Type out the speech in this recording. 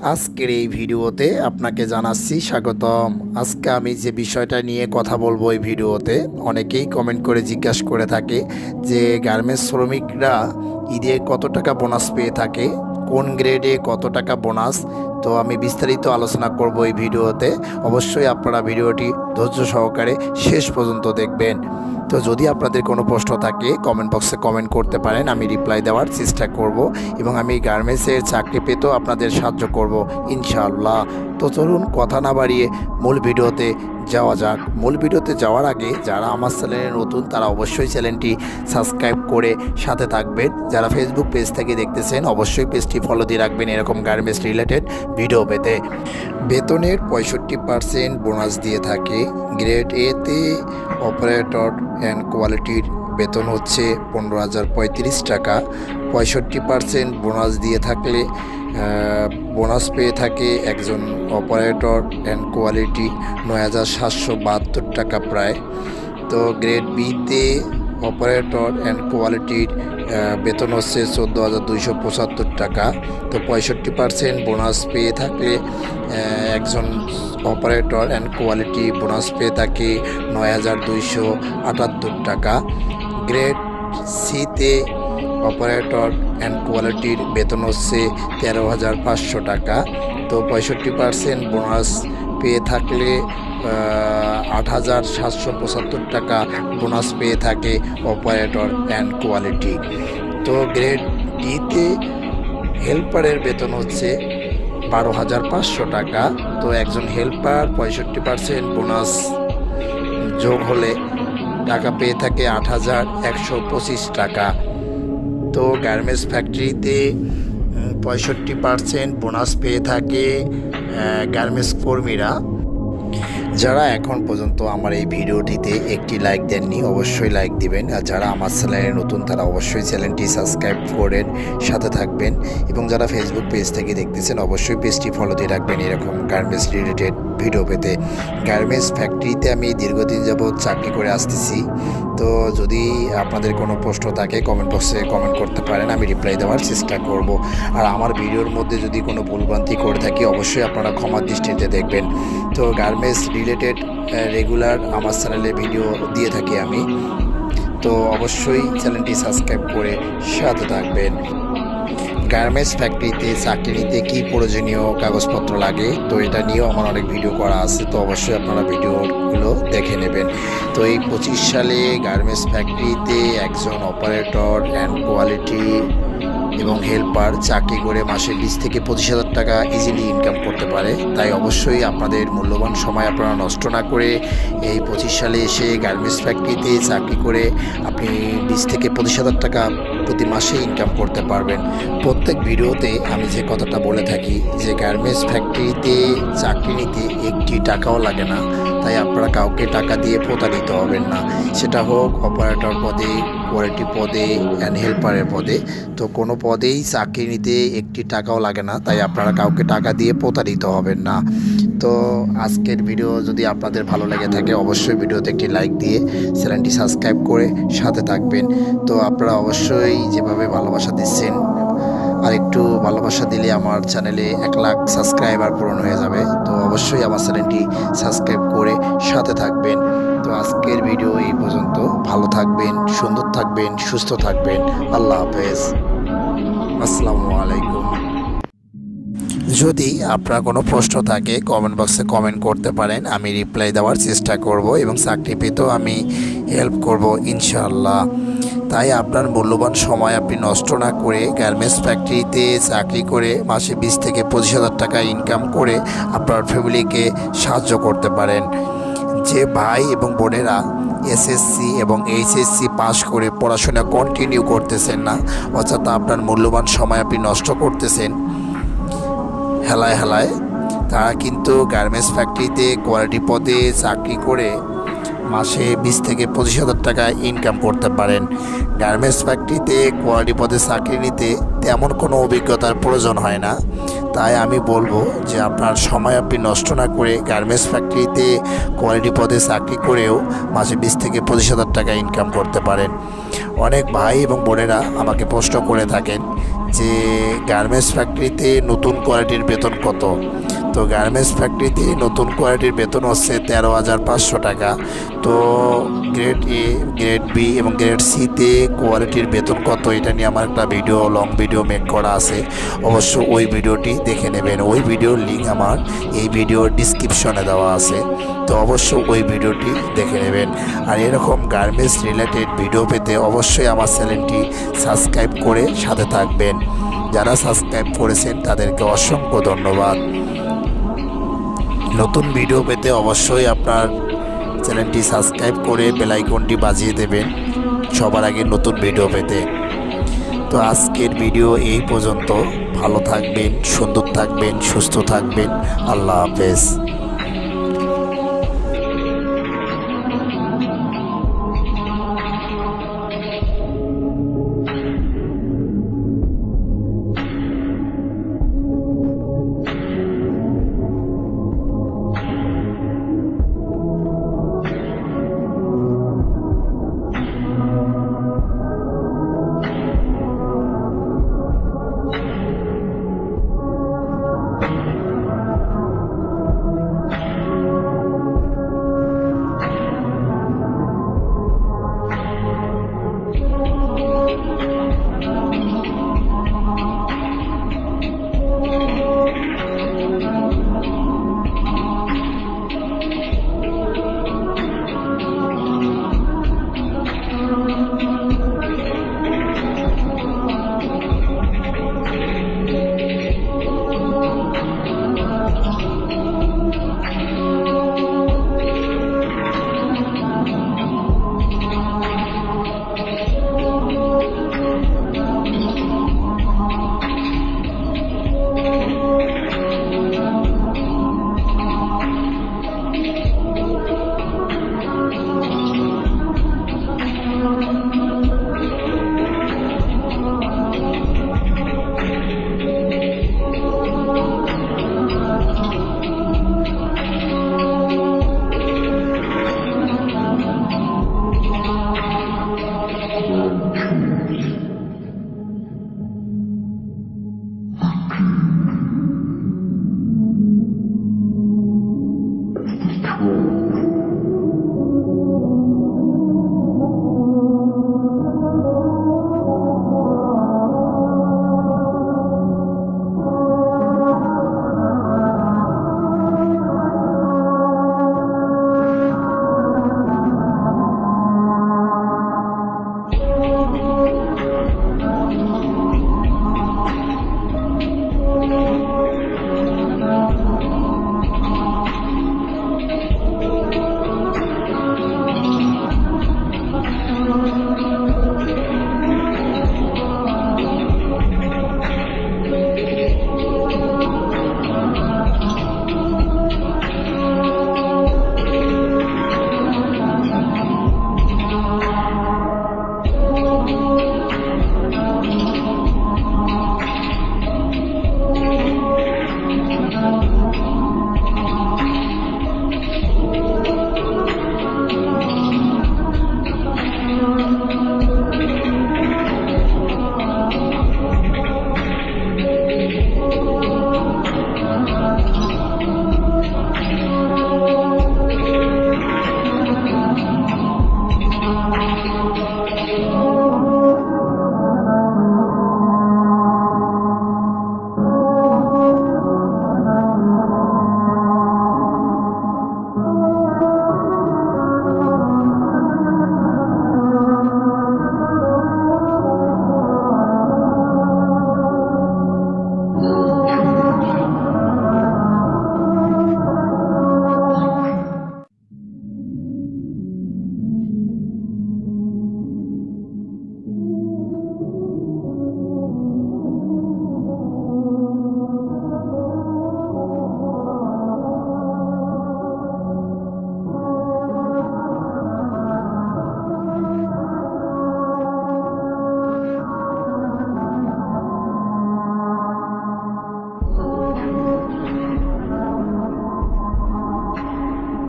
আজকের এই ভিডিওতে আপনাকে জানাচ্ছি স্বাগতম। আজকে আমি যে বিষয়টা নিয়ে কথা বলবো এই ভিডিওতে, অনেকেই কমেন্ট করে জিজ্ঞাসা করে থাকে যে গার্মেন্টস শ্রমিকরা ঈদে কত টাকা বোনাস পেয়ে থাকে, কোন গ্রেডে কত টাকা বোনাস। তো আমি বিস্তারিত আলোচনা করব এই ভিডিওতে। অবশ্যই আপনারা ভিডিওটি ধৈর্য সহকারে শেষ পর্যন্ত দেখবেন। তো যদি আপনাদের কোনো প্রশ্ন থাকে কমেন্ট বক্সে কমেন্ট করতে পারেন, আমি রিপ্লাই দেওয়ার চেষ্টা করব এবং আমি গার্মেন্টসের চাকরি পেতেও আপনাদের সাহায্য করব ইনশাআল্লাহ। তো চলুন কথা না বাড়িয়ে মূল ভিডিওতে যাওয়া যাক। মূল ভিডিওতে যাওয়ার আগে যারা আমার চ্যানেলে নতুন তারা অবশ্যই চ্যানেলটি সাবস্ক্রাইব করে সাথে থাকবেন। যারা ফেসবুক পেজ থেকে দেখতেছেন অবশ্যই পেজটি ফলো দিয়ে রাখবেন এরকম গার্মেন্টস রিলেটেড ভিডিও পেতে। বেতনের 65% বোনাস দিয়ে থাকে। গ্রেড এতে অপারেটর অ্যান্ড কোয়ালিটির বেতন হচ্ছে 15,035 টাকা। 65% বোনাস দিয়ে থাকলে বোনাস পেয়ে থাকে একজন অপারেটর অ্যান্ড কোয়ালিটি 9,772 টাকা প্রায়। তো গ্রেড বিতে অপারেটর অ্যান্ড কোয়ালিটির বেতন হচ্ছে 14,275 টাকা। তো 65% বোনাস পেয়ে থাকলে একজন অপারেটর অ্যান্ড কোয়ালিটি বোনাস পেয়ে থাকে 9,278 টাকা। গ্রেড সিতে অপারেটর অ্যান্ড কোয়ালিটির বেতন হচ্ছে 13,500 টাকা। তো 65% বোনাস পেয়ে থাকলে 8,775 টাকা বোনাস পেয়ে থাকে অপারেটর অ্যান্ড কোয়ালিটি। তো গ্রেড ডিতে হেল্পারের বেতন হচ্ছে 12,500 টাকা। তো একজন হেল্পার 65% বোনাস যোগ হলে টাকা পেয়ে থাকে 8,125 টাকা। তো গার্মেন্টস ফ্যাক্টরিতে 65% বোনাস পেয়ে থাকে গার্মেন্টস কর্মীরা। যারা এখন পর্যন্ত আমার এই ভিডিওটিতে একটি লাইক দেননি অবশ্যই লাইক দিবেন, আর যারা আমার চ্যানেলে নতুন তারা অবশ্যই চ্যানেলটি সাবস্ক্রাইব করেন সাথে থাকবেন, এবং যারা ফেসবুক পেজ থেকে দেখতেছেন অবশ্যই পেজটি ফলো দিয়ে রাখবেন এরকম গার্মেন্টস রিলেটেড ভিডিও পেতে। গার্মেন্টস ফ্যাক্টরিতে আমি দীর্ঘদিন যাবৎ চাকরি করে আসতেছি। তো যদি আপনাদের কোনো প্রশ্ন থাকে কমেন্ট বক্সে কমেন্ট করতে পারেন, আমি রিপ্লাই দেওয়ার চেষ্টা করব। আর আমার ভিডিওর মধ্যে যদি কোনো ভুলভ্রান্তি করে থাকি অবশ্যই আপনারা ক্ষমার দৃষ্টিতে দেখবেন। তো গার্মেন্টস রিলেটেড রেগুলার আমার চ্যানেলে ভিডিও দিয়ে থাকি আমি, তো অবশ্যই চ্যানেলটি সাবস্ক্রাইব করে সাথে থাকবেন। গার্মেন্টস ফ্যাক্টরিতে চাকরি নিতে কী প্রয়োজনীয় কাগজপত্র লাগে, তো এটা নিয়েও আমার অনেক ভিডিও করা আছে, তো অবশ্যই আপনারা ভিডিওগুলো দেখে নেবেন। তো এই 25 সালে গার্মেন্টস ফ্যাক্টরিতে একজন অপারেটর অ্যান্ড কোয়ালিটি এবং হেল্পার চাকরি করে মাসে 20 থেকে 25,000 টাকা ইজিলি ইনকাম করতে পারে। তাই অবশ্যই আপনাদের মূল্যবান সময় আপনারা নষ্ট না করে এই 25 সালে এসে গার্মেন্টস ফ্যাক্টরিতে চাকরি করে আপনি 20 থেকে 25,000 টাকা প্রতি মাসে ইনকাম করতে পারবেন। প্রত্যেক ভিডিওতে আমি যে কথাটা বলে থাকি যে গার্মেন্টস ফ্যাক্টরিতে চাকরি নিতে একটি টাকাও লাগে না, তাই আপনারা কাউকে টাকা দিয়ে প্রতারিত হবেন না, সেটা হোক অপারেটর পদে, কোয়ালিটি পদে অ্যান্ড হেল্পারের পদে। তো কোনো পদেই চাকরি নিতে একটি টাকাও লাগে না, তাই আপনারা কাউকে টাকা দিয়ে প্রতারিত হবেন না। তো আজকের ভিডিও যদি আপনাদের ভালো লেগে থাকে অবশ্যই ভিডিওতে একটি লাইক দিয়ে চ্যানেলটি সাবস্ক্রাইব করে সাথে থাকবেন। তো আপনারা অবশ্যই যেভাবে ভালোবাসা দিচ্ছেন আর একটু ভালোবাসা দিলে আমার চ্যানেলে 1 লাখ সাবস্ক্রাইবার পূরণ হয়ে যাবে। তো অবশ্যই আমার চ্যানেলটি সাবস্ক্রাইব করে সাথে থাকবেন। তো আজকের ভিডিও এই পর্যন্ত। ভালো থাকবেন, সুন্দর থাকবেন, সুস্থ থাকবেন। আল্লাহ হাফেজ, আসসালামু আলাইকুম। যদি আপনার কোনো প্রশ্ন থাকে কমেন্ট বক্সে কমেন্ট করতে পারেন, আমি রিপ্লাই দেওয়ার চেষ্টা করব এবং চাকরি পেতেও আমি হেল্প করব ইনশাআল্লাহ। তাই আপনার মূল্যবান সময় আপনি নষ্ট না করে গার্মেন্টস ফ্যাক্টরিতে চাকরি করে মাসে 20 থেকে 25,000 টাকা ইনকাম করে আপনার ফ্যামিলিকে সাহায্য করতে পারেন। যে ভাই এবং বোনেরা এসএসসি এবং এইচএসসি পাস করে পড়াশোনা কন্টিনিউ করতেছেন না, অর্থাৎ আপনার মূল্যবান সময় আপনি নষ্ট করতেছেন হেলায় হেলায়, তারা কিন্তু গার্মেন্টস ফ্যাক্টরিতে কোয়ালিটি পদে চাকরি করে মাসে 20 থেকে 25,000 টাকা ইনকাম করতে পারেন। গার্মেন্টস ফ্যাক্টরিতে কোয়ালিটি পদে চাকরি নিতে তেমন কোনো অভিজ্ঞতার প্রয়োজন হয় না, তাই আমি বলবো যে আপনার সময় আপনি নষ্ট না করে গার্মেন্টস ফ্যাক্টরিতে কোয়ালিটি পদে চাকরি করেও মাসে 20 থেকে 25,000 টাকা ইনকাম করতে পারেন। অনেক ভাই এবং বোনেরা আমাকে প্রশ্ন করে থাকেন যে গার্মেন্টস ফ্যাক্টরিতে নতুন কোয়ালিটির বেতন কত। তো গার্মেন্টস ফ্যাক্টরিতে নতুন কোয়ালিটির বেতন হচ্ছে 13,500 টাকা। তো গ্রেড এ, গ্রেড বি এবং গ্রেড সিতে কোয়ালিটির বেতন কত এটা নিয়ে আমার একটা লং ভিডিও মেক করা আছে, অবশ্য ওই ভিডিওটি দেখে নেবেন। ওই ভিডিওর লিঙ্ক আমার এই ভিডিওর ডিসক্রিপশনে দেওয়া আছে, তো অবশ্য ওই ভিডিওটি দেখে নেবেন। আর এরকম গার্মেন্টস রিলেটেড ভিডিও পেতে অবশ্যই আমার চ্যানেলটি সাবস্ক্রাইব করে সাথে থাকবেন। যারা সাবস্ক্রাইব করেছেন তাদেরকে অসংখ্য ধন্যবাদ। নতুন ভিডিও পেতে অবশ্যই আপনার চ্যানেলটি সাবস্ক্রাইব করে বেল আইকনটি বাজিয়ে দেবেন সবার আগে নতুন ভিডিও পেতে। তো আজকের ভিডিও এই পর্যন্ত। ভালো থাকবেন, সুন্দর থাকবেন, সুস্থ থাকবেন। আল্লাহ হাফেজ।